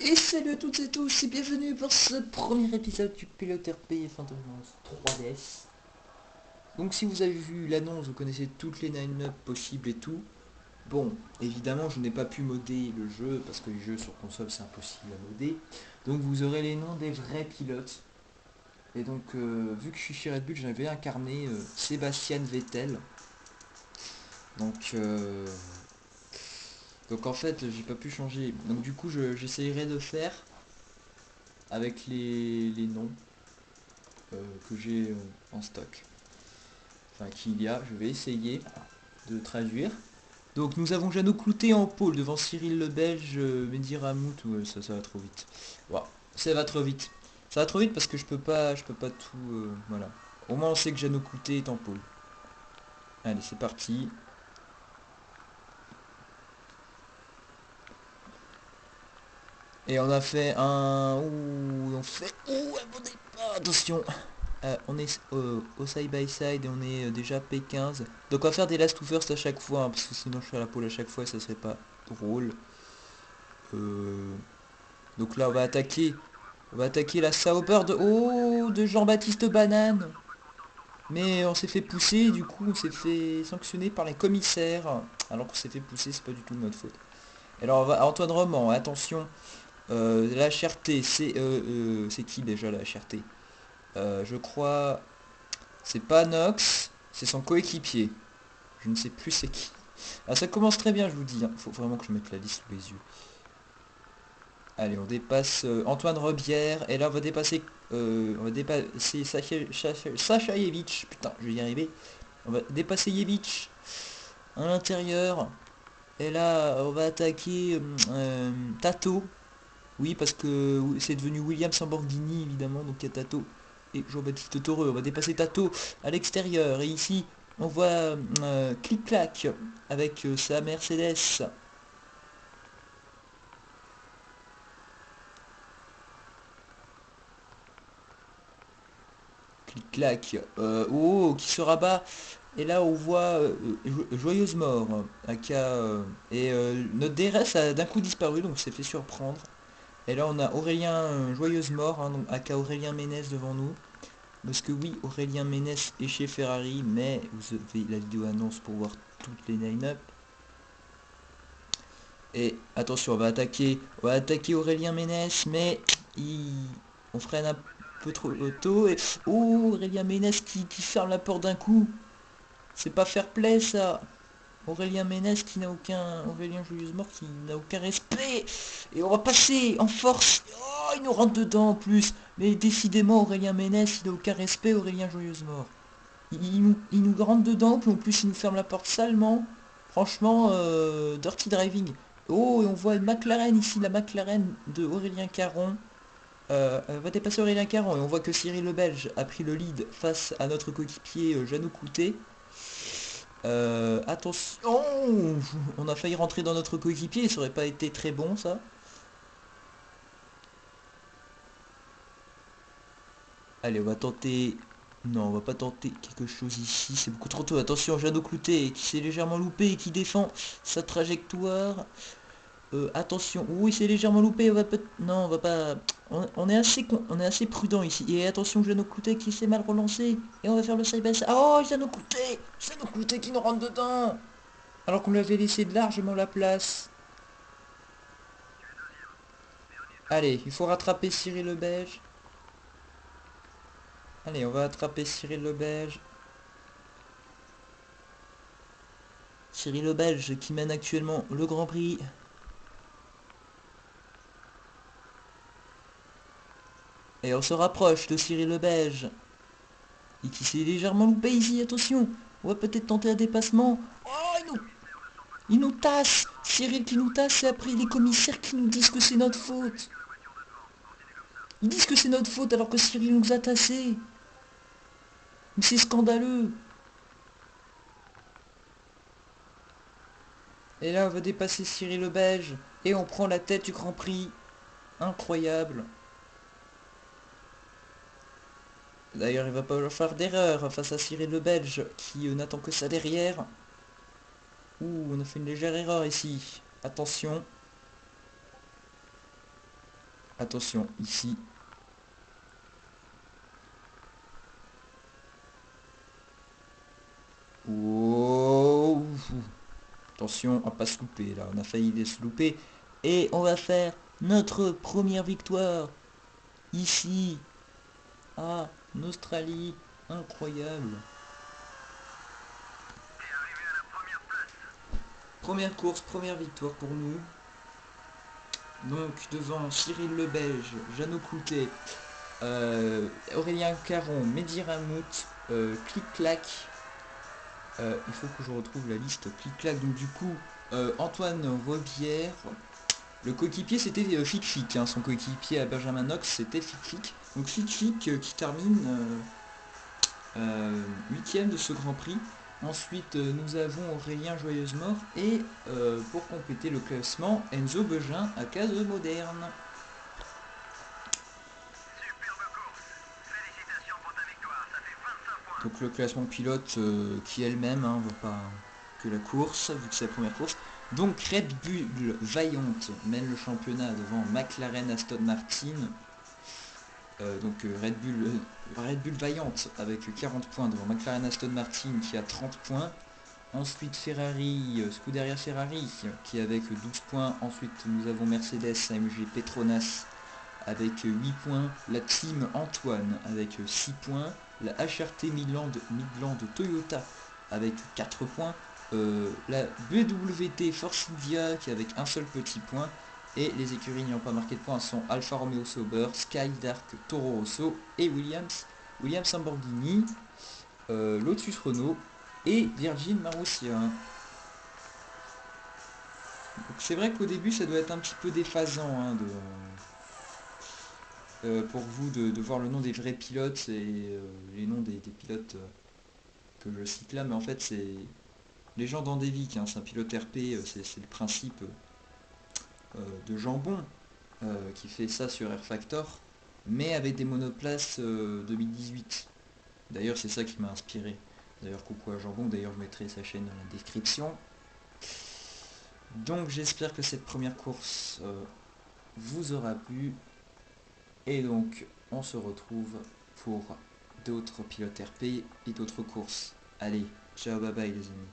Et salut à toutes et tous et bienvenue pour ce premier épisode du Pilote RP Phantom Menace 3DS. Donc si vous avez vu l'annonce, vous connaissez toutes les line-up possibles et tout. Bon, évidemment je n'ai pas pu modder le jeu parce que les jeux sur console c'est impossible à modder. Donc vous aurez les noms des vrais pilotes. Et donc vu que je suis chez Red Bull, j'avais incarné Sébastien Vettel. Donc donc en fait j'ai pas pu changer. Donc du coup j'essayerai de faire avec les noms que j'ai en stock. Enfin qu'il y a, je vais essayer de traduire. Donc nous avons Jeannot Clouté en pôle devant Cyril le Belge, Mehdi Ramout, ouais, ça va trop vite. Wow, ça va trop vite. Ça va trop vite parce que je peux pas tout, voilà. Au moins on sait que Jeannot Clouté est en pôle. Allez, c'est parti. Et on a fait un, ouh, on fait, ouh, un bon départ. Attention. On est au side by side et on est déjà P15. Donc on va faire des last to first à chaque fois, hein, parce que sinon je fais la pole à chaque fois et ça serait pas drôle. Euh, donc là on va attaquer la Sauber de Jean-Baptiste Banane. Mais on s'est fait pousser, du coup on s'est fait sanctionner par les commissaires. Alors qu'on s'est fait pousser, c'est pas du tout de notre faute. Alors Antoine Roman, attention, la HRT, c'est qui déjà la HRT? Je crois, c'est pas Nox, c'est son coéquipier. Je ne sais plus c'est qui. Ah, ça commence très bien, je vous dis, hein. Faut vraiment que je mette la liste sous les yeux. Allez, on dépasse Antoine Rebière. Et là, on va dépasser Sachaïevitch. Putain, je vais y arriver. On va dépasser Yevich à l'intérieur. Et là, on va attaquer Tato. Oui, parce que c'est devenu William Lamborghini, évidemment. Donc il y a Tato et Jean-Baptiste Toreux. On va dépasser Tato à l'extérieur. Et ici, on voit Clic-Clac avec sa Mercedes. Clic-clac. Oh, qui se rabat. Et là, on voit Joyeuse Mort, aka, et notre DRS a d'un coup disparu, donc s'est fait surprendre. Et là, on a Aurélien Joyeuse Mort, hein, donc aka Aurélien Ménès devant nous. Parce que oui, Aurélien Ménès est chez Ferrari, mais vous avez la vidéo annonce pour voir toutes les line-up. Et attention, on va attaquer Aurélien Ménès, mais on freine un peu trop tôt. Et oh, Aurélien Ménès qui ferme la porte d'un coup. C'est pas fair play ça. Aurélien Ménès qui n'a aucun. Aurélien Joyeuse Mort qui n'a aucun respect. Et on va passer en force. Oh, il nous rentre dedans en plus. Mais décidément, Aurélien Ménès, il n'a aucun respect, Aurélien Joyeuse Mort. Il nous rentre dedans, puis en plus il nous ferme la porte salement. Franchement, dirty driving. Oh, et on voit une McLaren ici, la McLaren de Aurélien Caron. Va dépasser Aurélien Caron et on voit que Cyril le Belge a pris le lead face à notre coéquipier Jeannot Clouté. Attention, on a failli rentrer dans notre coéquipier, ça aurait pas été très bon ça. Allez, on va tenter... Non, on va pas tenter quelque chose ici, c'est beaucoup trop tôt. Attention, Jeannot Clouté qui s'est légèrement loupé et qui défend sa trajectoire. Attention, oui c'est légèrement loupé, on va peut... Non, on va pas... On est assez prudent ici. Et attention, Jeannot Clouté qui s'est mal relancé. Et on va faire le side by side. Oh, Jeannot Clouté qui nous rentre dedans. Alors qu'on lui avait laissé largement la place. Allez, il faut rattraper Cyril le Belge. Allez, on va attraper Cyril le Belge. Cyril le Belge qui mène actuellement le Grand Prix. Et on se rapproche de Cyril le Belge. Et qui s'est légèrement loupé ici, attention. On va peut-être tenter un dépassement. Oh, il nous tasse. Cyril qui nous tasse et après les commissaires qui nous disent que c'est notre faute. Ils disent que c'est notre faute alors que Cyril nous a tassés. Mais c'est scandaleux. Et là, on va dépasser Cyril le Belge. Et on prend la tête du Grand Prix. Incroyable. D'ailleurs, il va pas faire d'erreur face à Cyril le Belge qui n'attend que ça derrière. Ouh, on a fait une légère erreur ici. Attention. Attention, ici. Oh, attention à pas se louper là, on a failli se louper. Et on va faire notre première victoire ici en Australie. Incroyable. Première course, première victoire pour nous. Donc devant Cyril Le Belge, Jeannot Cloutet, Aurélien Caron, Mehdi Ramout, Clic-Clac. Il faut que je retrouve la liste Clic-Clac. Donc du coup, Antoine Rebière. Le coéquipier c'était Flic Flic, hein. Son coéquipier à Benjamin Knox c'était Flic Flic. Donc Flic Flic qui termine 8ème de ce Grand Prix. Ensuite nous avons Aurélien Joyeuse Mort et pour compléter le classement Enzo Begin à Case Moderne. Donc le classement pilote qui est le même, hein, on voit pas que la course, vu que c'est la première course. Donc Red Bull Vaillante mène le championnat devant McLaren Aston Martin. Red Bull Vaillante avec 40 points devant McLaren Aston Martin qui a 30 points. Ensuite Ferrari, Scuderia Ferrari qui est avec 12 points. Ensuite nous avons Mercedes AMG Petronas avec 8 points. La Team Antoine avec 6 points. La HRT Midland Toyota avec 4 points. La BWT Force India qui avec un seul petit point. Et les écuries n'ayant pas marqué de points sont Alfa Romeo Sauber, Sky Dark, Toro Rosso et Williams Lamborghini, Lotus Renault et Virgin Marussia. Donc c'est vrai qu'au début ça doit être un petit peu déphasant, hein, pour vous de voir le nom des vrais pilotes et les noms des pilotes que je cite là, mais en fait c'est Légende Andévique, hein, c'est un pilote RP, c'est le principe de Jambon qui fait ça sur Air Factor, mais avec des monoplaces 2018. D'ailleurs c'est ça qui m'a inspiré. D'ailleurs coucou à Jambon, d'ailleurs je mettrai sa chaîne dans la description. Donc j'espère que cette première course vous aura plu. Et donc on se retrouve pour d'autres pilotes RP et d'autres courses. Allez, ciao bye bye les amis.